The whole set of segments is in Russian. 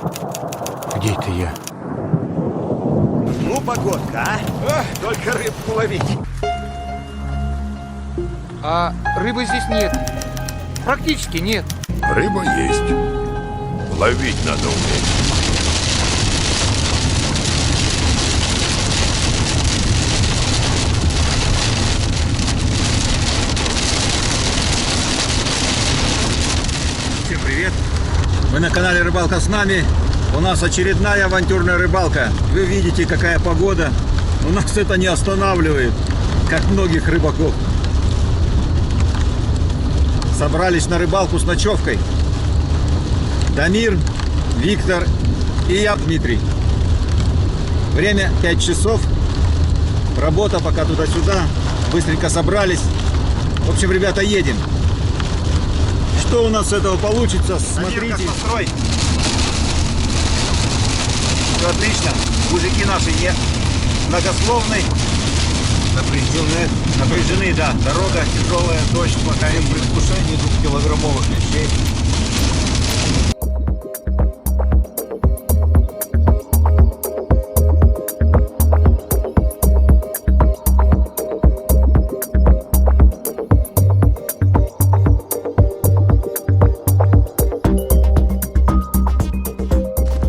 Где это я? Ну, погодка, а? Только рыбку ловить. А рыбы здесь нет. Практически нет. Рыба есть. Ловить надо уметь. Всем привет! Вы на канале Рыбалка с нами. У нас очередная авантюрная рыбалка. Вы видите, какая погода. Но нас это не останавливает, как многих рыбаков. Собрались на рыбалку с ночевкой. Дамир, Виктор и я, Дмитрий. Время 5 часов. Работа пока туда-сюда. Быстренько собрались. В общем, ребята, едем. Что у нас с этого получится? Смотрите. Настрой. Все отлично. Мужики наши не многословны. Напряжены, да. Дорога тяжелая, дождь плохая. В предвкушении 2-килограммовых вещей.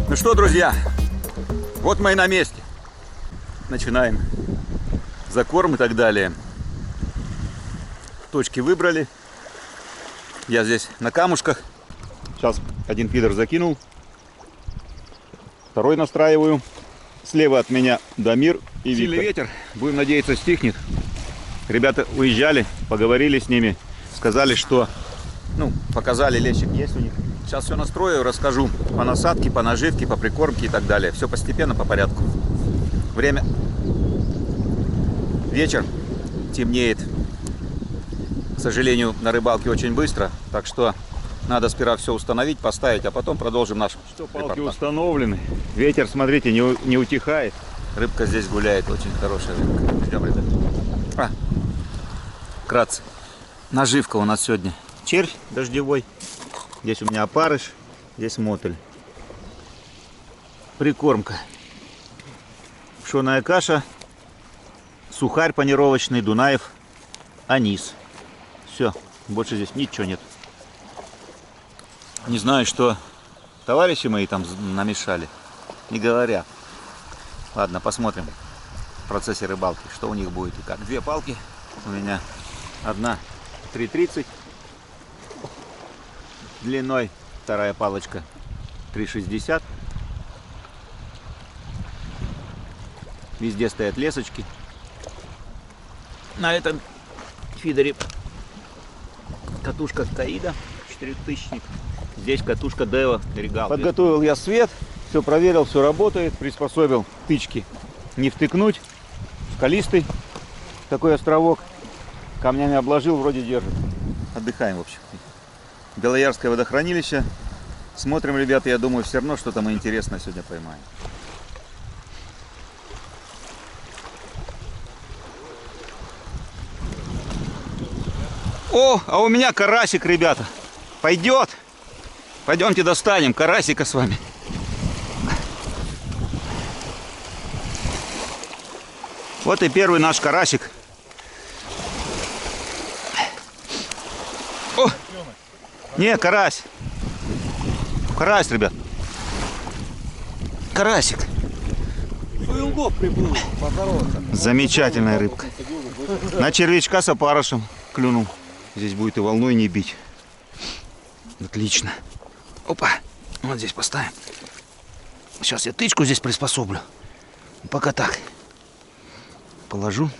Ну что, друзья, вот мы и на месте. Начинаем закорм и так далее. Точки выбрали. Я здесь на камушках. Сейчас один фидер закинул. Второй настраиваю. Слева от меня Дамир и Виктор. Сильный ветер. Будем надеяться, стихнет. Ребята уезжали, поговорили с ними. Сказали, что... показали, лещик есть у них. Сейчас все настрою, расскажу по насадке, по наживке, по прикормке и так далее. Все постепенно, по порядку. Время. Вечер. Темнеет. К сожалению, на рыбалке очень быстро. Так что надо сперва все установить, поставить, а потом продолжим наш репортаж. Палки установлены. Ветер, смотрите, не утихает. Рыбка здесь гуляет, очень хорошая рыбка. Ждем, ребята. Вкратце. Наживка у нас сегодня. Червь дождевой. Здесь у меня опарыш, здесь мотыль. Прикормка. Пшеная каша, сухарь панировочный, Дунаев, анис. Все, больше здесь ничего нет. Не знаю, что товарищи мои там намешали, не говорят. Ладно, посмотрим в процессе рыбалки, что у них будет и как. Две палки у меня. Одна 3,30 длиной, вторая палочка 3,60. Везде стоят лесочки. На этом фидере катушка Каида 4000. Здесь катушка Дева Регал. Подготовил я свет, все проверил, все работает, приспособил тычки не втыкнуть. Скалистый такой островок. Камнями обложил, вроде держит. Отдыхаем, в общем. Белоярское водохранилище. Смотрим, ребята, я думаю, все равно что-то мы интересное сегодня поймаем. О, а у меня карасик, ребята. Пойдет. Пойдемте достанем карасика с вами. Вот и первый наш карасик. О! Не, карась. Карась, ребят. Карасик. Замечательная рыбка. На червячка с опарышем клюнул. Здесь будет и волной не бить. Отлично. Опа. Вот здесь поставим. Сейчас я тычку здесь приспособлю. Пока так. Положу.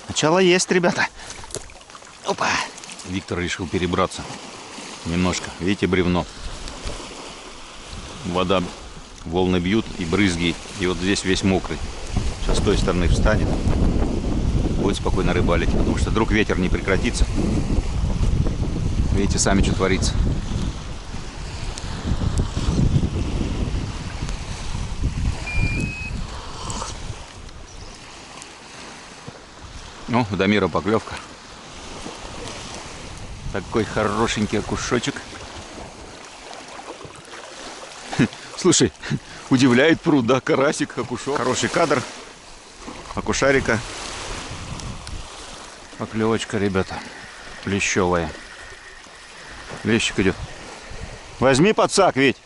Начало есть, ребята. Опа. Виктор решил перебраться. Немножко. Видите, бревно. Вода, волны бьют и брызги. И вот здесь весь мокрый. Сейчас с той стороны встанет. Будет спокойно рыбалить. Потому что вдруг ветер не прекратится. Видите, сами, что творится. О, у Дамира поклевка. Такой хорошенький окушочек. Слушай, удивляет пруд, да, карасик, окушок. Хороший кадр. Окушарика. Поклевочка, ребята. Лещевая. Лещик идет. Возьми подсак, ведь.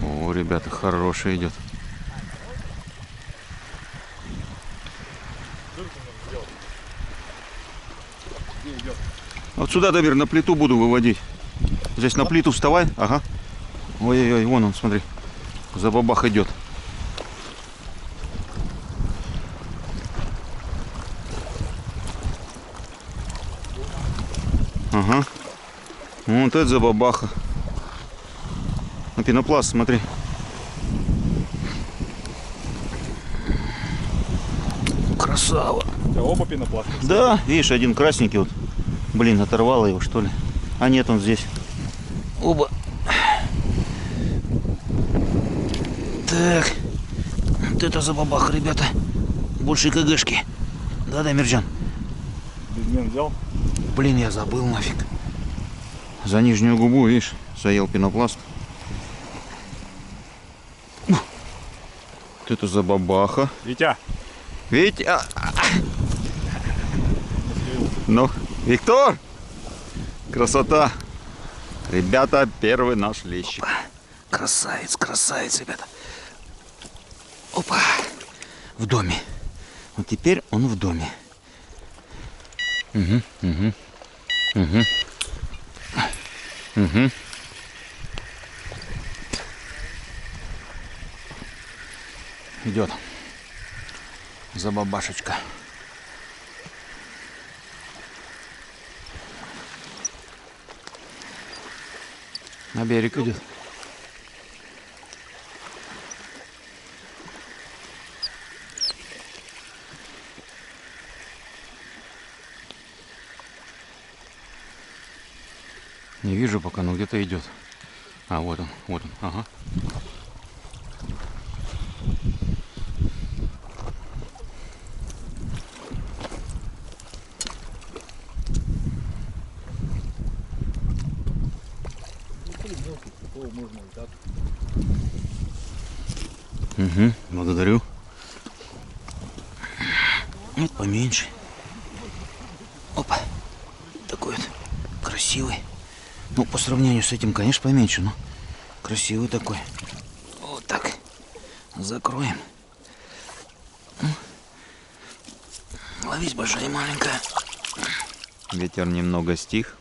О, ребята, хороший идет. Вот сюда, Дамир, на плиту буду выводить. Здесь на плиту вставай. Ага. Ой-ой-ой, вон он, смотри. За бабах идет. Ага. Вот это за бабаха. На пенопласт, смотри. Красава. У тебя оба пенопласта? Да, видишь, один красненький вот. Блин, оторвало его, что ли? А нет, он здесь. Оба. Так. Вот это за бабах, ребята. Больше КГшки. Да, Дамирджан? Безмен взял? Блин, я забыл нафиг. За нижнюю губу, видишь, заел пенопласт. Вот это за бабаха. Витя! Витя! Ну, Виктор! Красота! Ребята, первый наш лещик. Красавец, красавец, ребята. Опа! В доме. Вот теперь он в доме. Угу, угу, угу. Угу. Идет. Забабашечка. На берег идет. Не вижу пока, но где-то идет. А, вот он, ага. Угу, благодарю. Вот поменьше. Опа. Такой вот красивый. Ну, по сравнению с этим, конечно, поменьше, но красивый такой. Вот так. Закроем. Ловись, большая и маленькая. Ветер немного стих.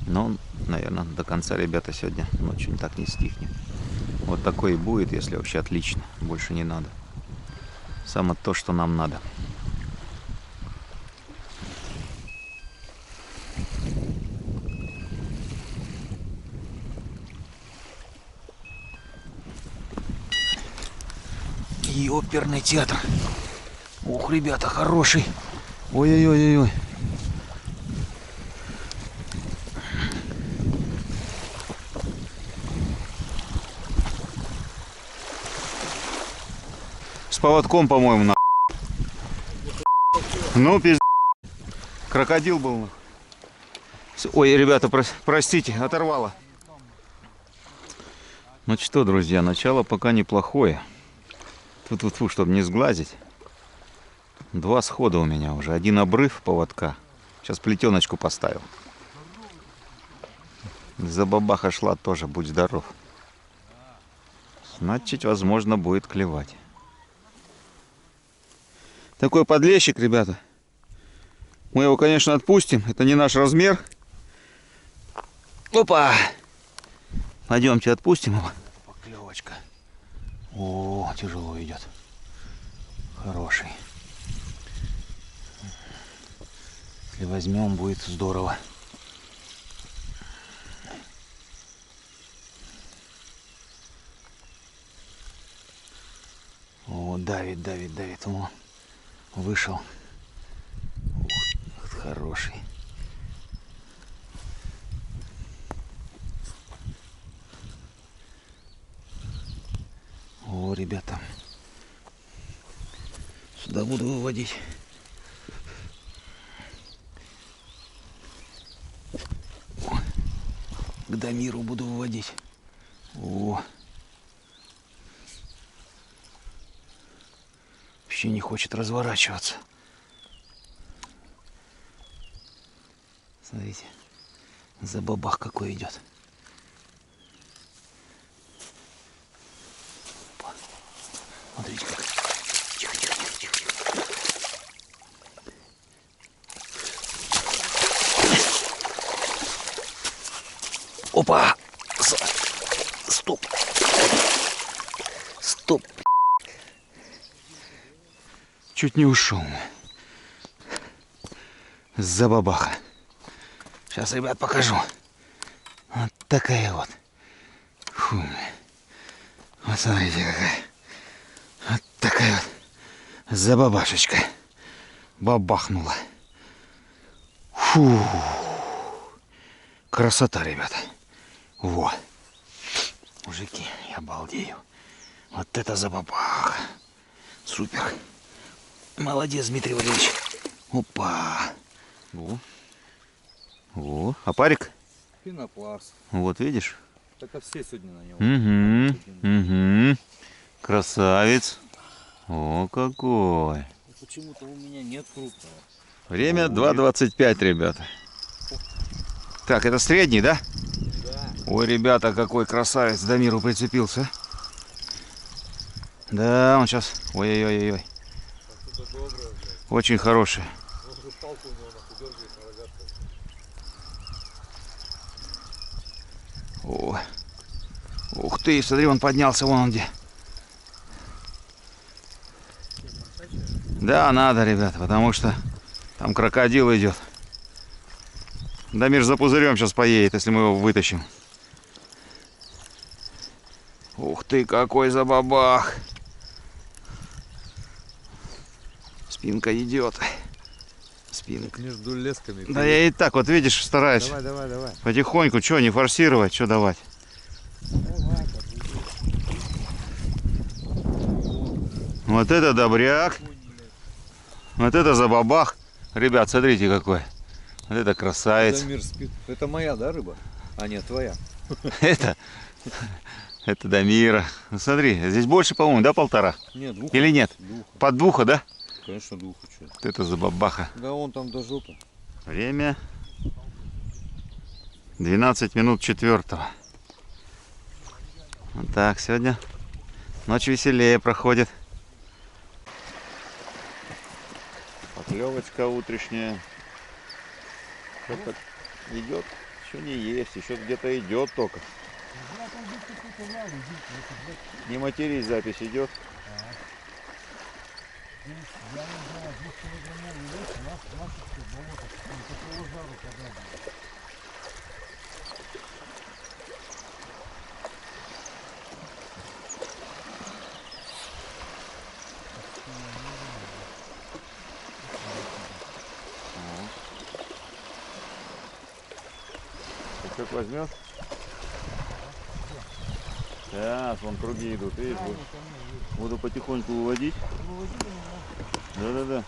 Но, наверное, до конца, ребята, сегодня ночью так не стихнет. Вот такой и будет, если вообще отлично. Больше не надо. Самое то, что нам надо. И оперный театр. Ух, ребята, хороший. Ой-ой-ой-ой. С поводком, по-моему, на. Ну, пиздец. Крокодил был. Ой, ребята, простите, оторвало. Ну что, друзья, начало пока неплохое. Фу-фу-фу, чтобы не сглазить. 2 схода у меня уже. 1 обрыв поводка. Сейчас плетеночку поставил. За бабаха шла тоже, будь здоров. Значит, возможно, будет клевать. Такой подлещик, ребята. Мы его, конечно, отпустим. Это не наш размер. Опа! Пойдемте отпустим его. Поклевочка. О, тяжело идет. Хороший. Если возьмем, будет здорово. О, давит. О, вышел. ребята. Сюда буду выводить. К Дамиру буду выводить. О. Вообще не хочет разворачиваться. Смотрите, забабах какой идет. Опа. Смотрите как. Тихо, тихо, тихо, тихо. Опа! Стоп! Стоп! Чуть не ушел. Забабаха. Сейчас, ребят, покажу. Вот такая вот. Фу. Вот смотрите какая. Вот такая вот забабашечка. Бабахнула. Фу. Красота, ребята. Во. Мужики, я обалдею. Вот это забабаха. Супер. Молодец, Дмитрий Валерьевич. Опа. Во. Во. Опарик? Пенопласт. Вот видишь? Это все сегодня на него. Угу. Угу. Красавец. О, какой. Почему-то у меня нет крупного. Время 2:25, ребята. Так, это средний, да? Да. Ой, ребята, какой красавец Дамиру прицепился. Да, он сейчас... Ой-ой-ой-ой. Очень хороший. О. Ух ты, смотри, он поднялся, вон он где. Да, надо, ребята, потому что там крокодил идет. Дамир за пузырем сейчас поедет, если мы его вытащим. Ух ты, какой забабах. Спинка идет. Спинка. Между лесками. Да я и так, вот видишь, стараюсь. Давай. Потихоньку, что, не форсировать, что давать. Вот это добряк. Вот это забабах. Ребят, смотрите какой. Вот это красавец. Дамир спит. Это моя, да, рыба? А нет, твоя. Это Дамира. Ну, смотри, здесь больше, по-моему, да, 1,5? Нет, двух. Или нет? Двух. Под двуха, да? Конечно, двух. Вот это забабаха. Да он там до жопы. Время 12 минут 4. Вот так, сегодня ночь веселее проходит. Поклевочка утренняя. Что-то идет, еще не есть, еще где-то идет только. Не матерись, запись идет. Как возьмет? Сейчас, вон круги идут, видишь? Буду потихоньку выводить. Да.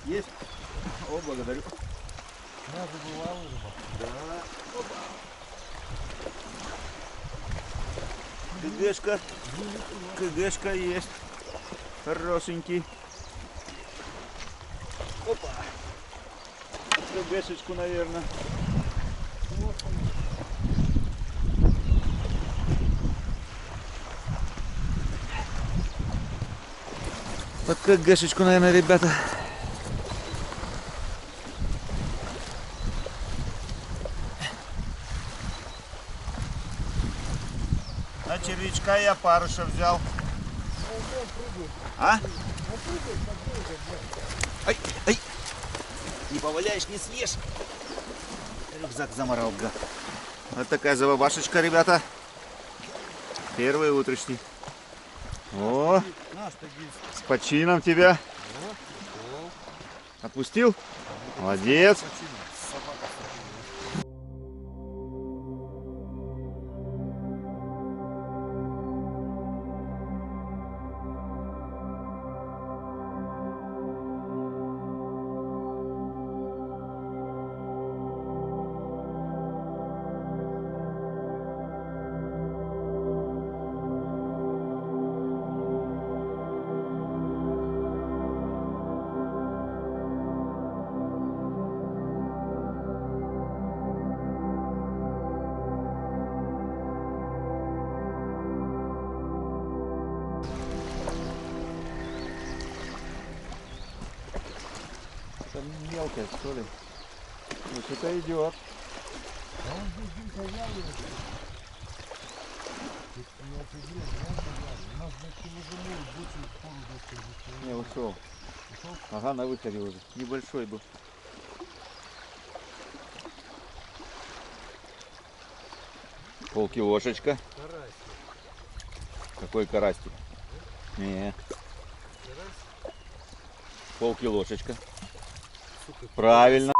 Есть? О, благодарю. Да. КГшка. КГшка есть. Хорошенький. Опа. КГшечку, наверное. Под КГшечку, наверное, ребята. Окунька и опарыша взял. А? Ай, ай. Не поваляешь, не съешь. Рюкзак заморал, гад. Вот такая забабашечка, ребята. Первый утрешний. О, с почином тебя. Отпустил? Молодец. Там мелкая, что ли? Ну, что-то идет. Не, ушел. Ага, на выходе уже. Небольшой был. Полкилошечка. Какой карастик? Не. Полкилошечка. Правильно.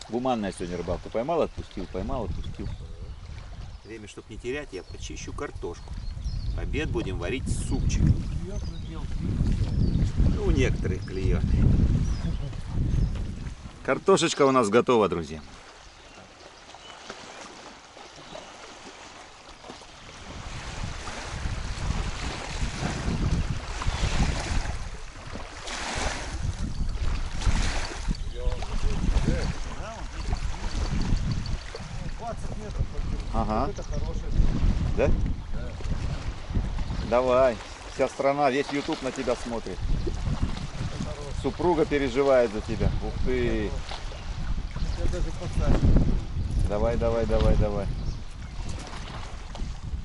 Гуманная сегодня рыбалка. Поймал, отпустил, поймал, отпустил. Время, чтобы не терять, я почищу картошку. В обед будем варить супчик. Ну, у некоторых клюет. Картошечка у нас готова, друзья. Ага. Да? Давай. Вся страна, весь YouTube на тебя смотрит. Супруга переживает за тебя. Ух ты. Давай, давай, давай, давай.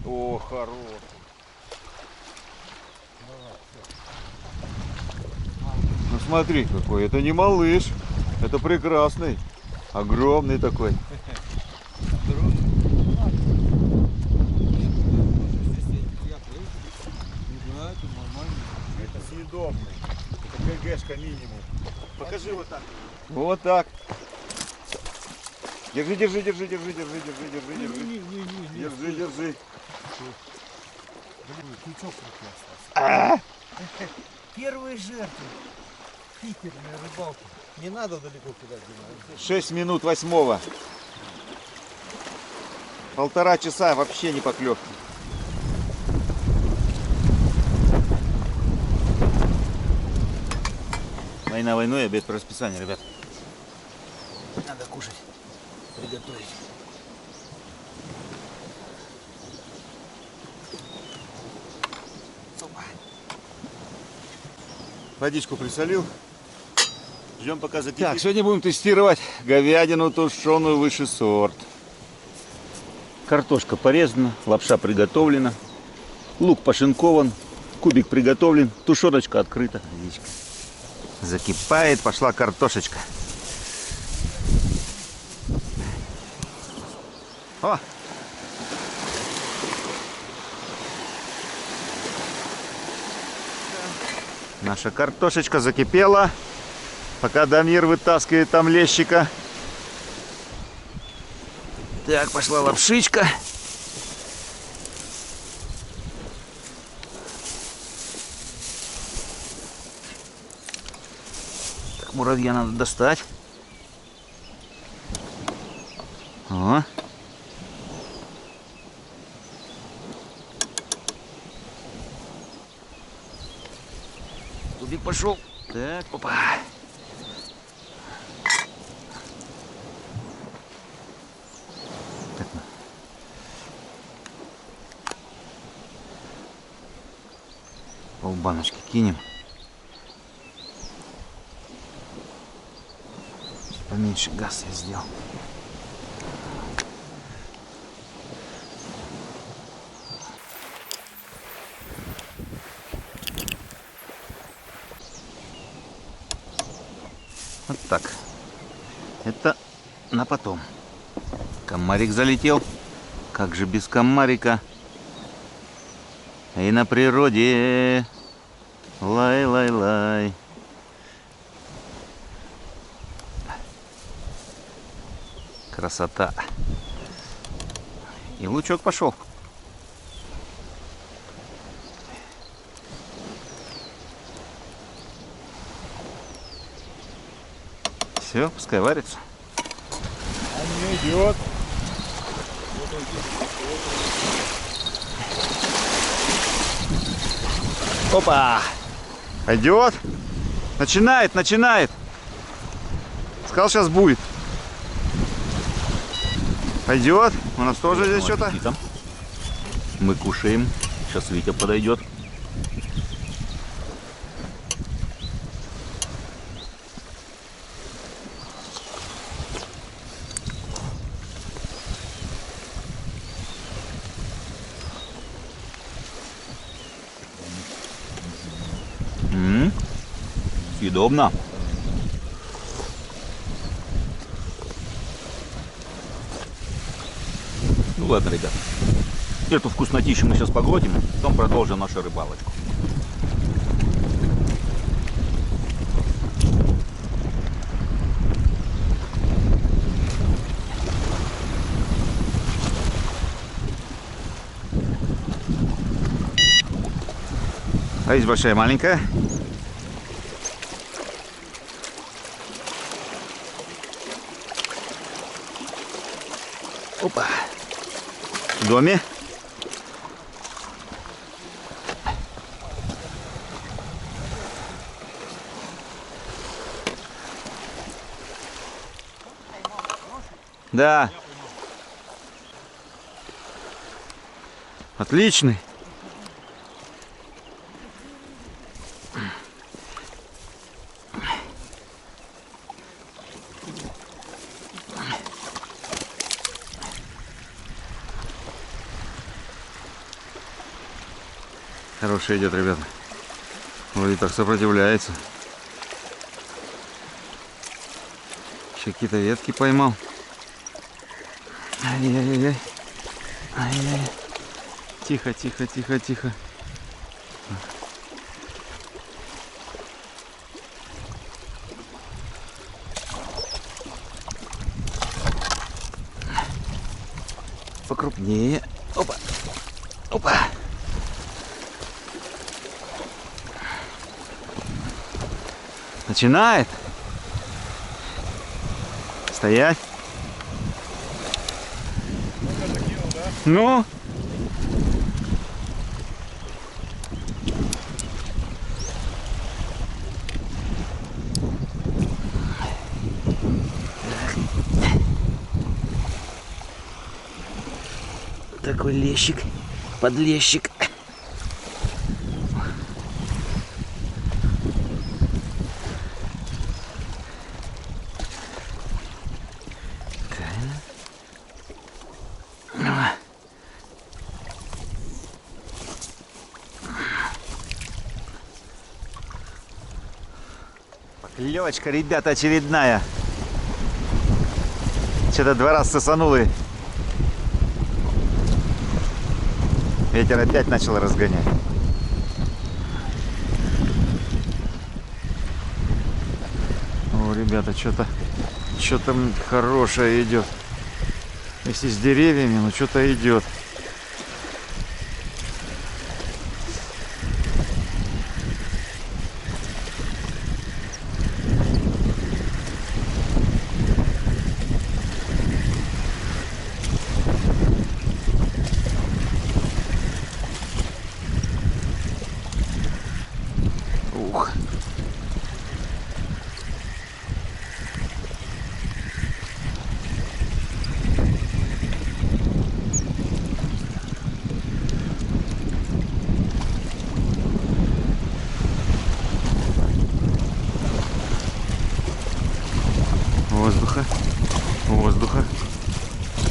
О, хорош. Ну смотри какой. Это не малыш. Это прекрасный. Огромный такой. Это съедобный. Это КГшка минимум. Покажи вот так. Вот так. Держи, держи, держи, держи, держи, держи, держи, держи. Держи, держи. Первые жертвы. Питерная рыбалка. Не надо далеко кидать, Дима. 6 минут 8. 1,5 часа вообще не поклевки. Война войной, обед по расписанию, ребят. Надо кушать, приготовить. Водичку присолил. Ждем пока закипит. Так, сегодня будем тестировать говядину тушеную высший сорт. Картошка порезана, лапша приготовлена, лук пошинкован, кубик приготовлен, тушеночка открыта. Водичка закипает, пошла картошечка. О! Наша картошечка закипела, пока Дамир вытаскивает там лещика. Так, пошла лапшичка. Так, муравья надо достать. О. Тубик пошел. Так, опа. Полбаночки кинем. Поменьше газ я сделал. Вот так. Это на потом. Комарик залетел. Как же без комарика? И на природе. Лай-лай-лай. Красота. И лучок пошел. Все, пускай варится. Он не идет. Опа! Пойдет. Начинает. Сказал, сейчас будет. Пойдет. У нас тоже здесь что-то. Мы кушаем. Сейчас Витя подойдет. Съедобно. Ну ладно, ребят. Эту вкуснотищу мы сейчас поглотим, потом продолжим нашу рыбалочку. А есть большая, маленькая. Опа. В доме. Да. Отличный. Хороший идет, ребята. Вроде так сопротивляется. Еще какие-то ветки поймал. Ай-яй-яй. Ай-яй. Тихо. Покрупнее. Опа. Начинает. Стоять. Ну. Такой лещик, подлещик. Поклевочка, ребята, очередная. Что-то 2 раза сосанул и ветер опять начал разгонять. О, ребята, что-то хорошее идет. Вместе с деревьями, но что-то идет. Ух.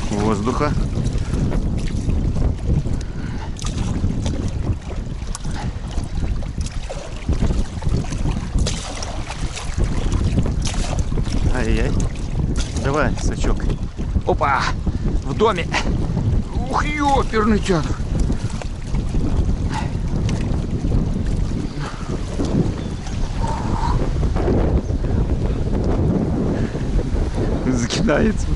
Воздуха. Давай, сачок. Опа! В доме! Ух, ёперный театр! Закидается.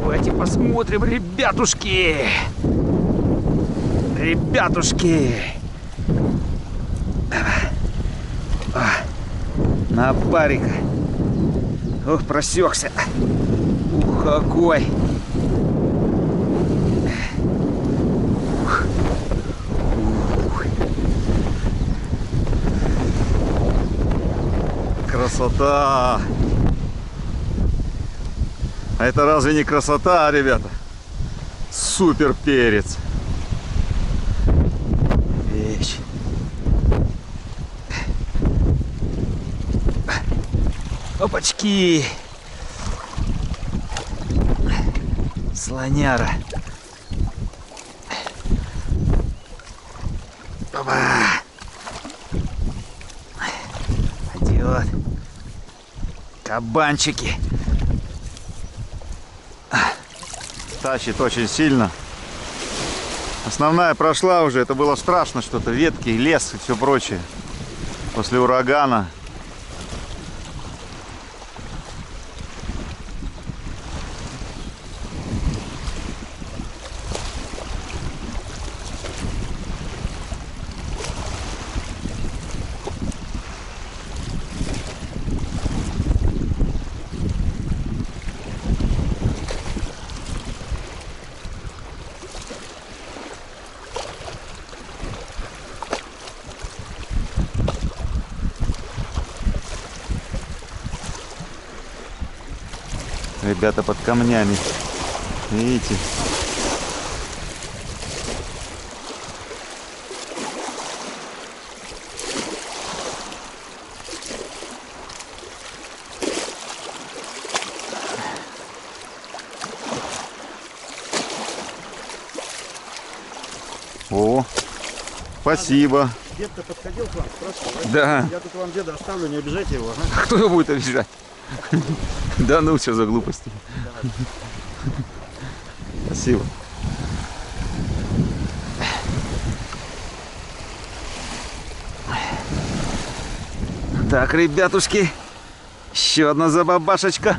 Давайте посмотрим, ребятушки! Ребятушки! На парика. Ох, просекся. Ух, какой! Красота! А это разве не красота, ребята? Супер перец! Вещь! Опачки! Слоняра! Опа! Пойдет! Кабанчики! Тащит очень сильно. Основная прошла уже. Это было страшно что-то. Ветки, лес и все прочее. После урагана. Ребята под камнями. Видите? О, спасибо. Дед-то подходил к вам, спрашивал, да? Я тут вам деда оставлю, не обижайте его. Ага. Кто его будет обижать? Да ну, что за глупости. Спасибо. Так, ребятушки, еще одна забабашечка.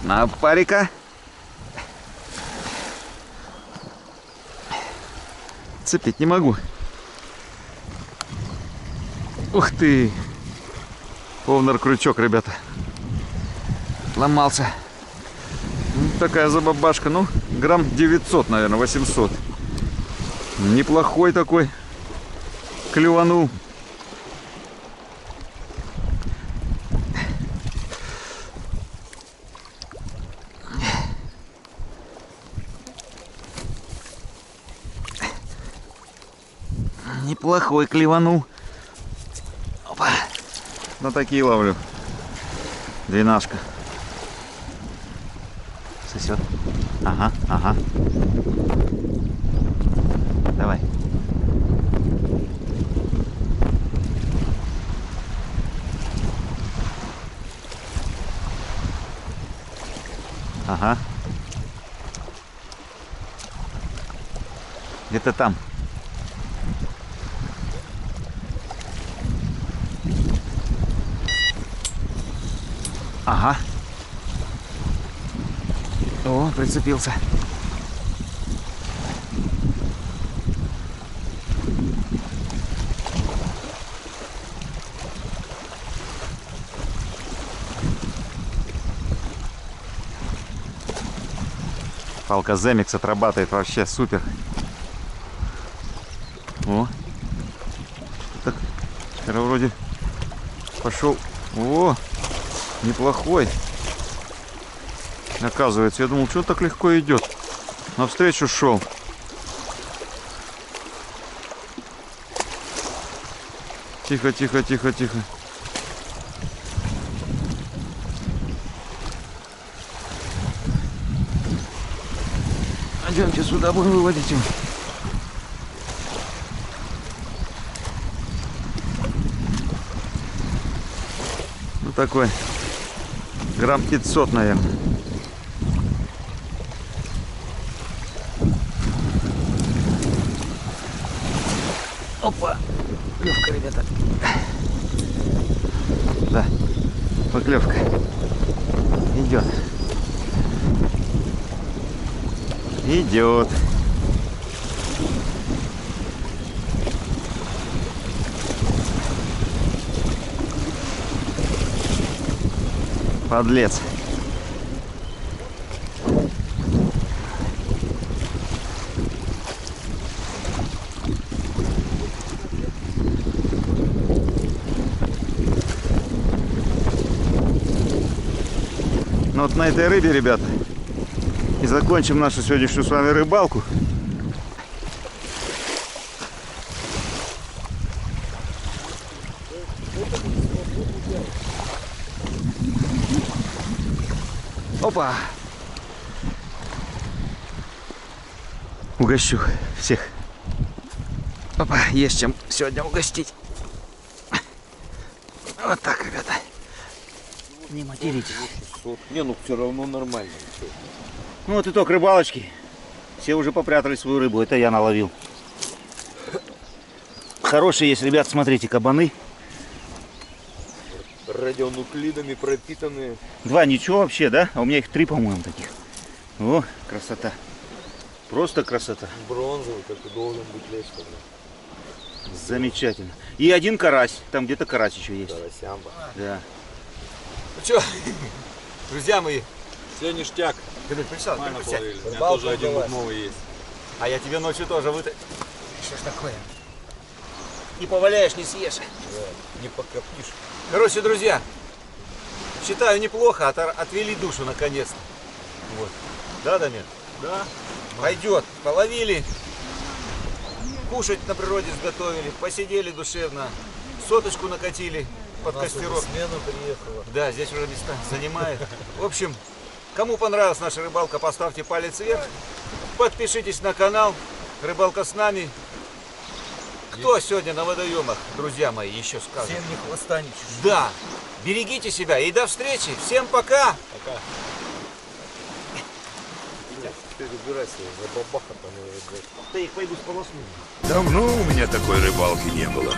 На парика. Цепить не могу. Ух ты! Повнер крючок, ребята. Ломался. Такая забабашка, ну, грамм 900, наверное, 800. Неплохой такой. Клюванул. Неплохой клеванул. Опа. На такие ловлю. Двенашка. Сосет. Ага, ага. Давай. Ага. Где-то там. Ага. О, прицепился. Палка Zemix отрабатывает вообще супер. О, так, вроде пошел. О, неплохой. Оказывается, я думал, что так легко идет. Навстречу шел. Тихо, тихо, тихо, тихо. Пойдемте сюда, будем выводить его. Ну такой, грамм 500, наверное. Опа! Клевка, ребята. Да, поклевка. Идет. Идет. Подлец. Ну вот на этой рыбе, ребята, и закончим нашу сегодняшнюю с вами рыбалку. Опа! Угощу всех. Опа, есть чем сегодня угостить. Вот так, ребята. Не материтесь. Не, ну все равно нормально. Ну вот итог рыбалочки. Все уже попрятали свою рыбу. Это я наловил. Хорошие есть, ребят, смотрите, кабаны. Радионуклидами пропитанные. 2 ничего вообще, да? А у меня их 3, по-моему, таких. О, красота. Просто красота. Бронзовый, как и должен быть лещ. Замечательно. И 1 карась. Там где-то карась еще есть. Карасямба. Да. Ну что, друзья мои, Все ништяк. ты пришел, Нормально присядь. половили. У меня Рыбалка тоже один удалась. новый есть. А я тебе ночью тоже Что ж такое? Не поваляешь, не съешь. Не покоптишь. Короче, друзья, считаю неплохо, отвели душу наконец-то. Вот. Да, Дамир? Да. Пойдет. Половили, кушать на природе сготовили, посидели душевно, соточку накатили под костерок. Смена приехала. Да, здесь уже места занимает. В общем, кому понравилась наша рыбалка, поставьте палец вверх. Подпишитесь на канал «Рыбалка с нами». Кто сегодня на водоемах, друзья мои, еще скажет? Всем не хвоста, ни чешуи. Да, берегите себя и до встречи. Всем пока. Пока. Ты разбирайся, за бабаха там. Да их пойду сполосну. Давно у меня такой рыбалки не было.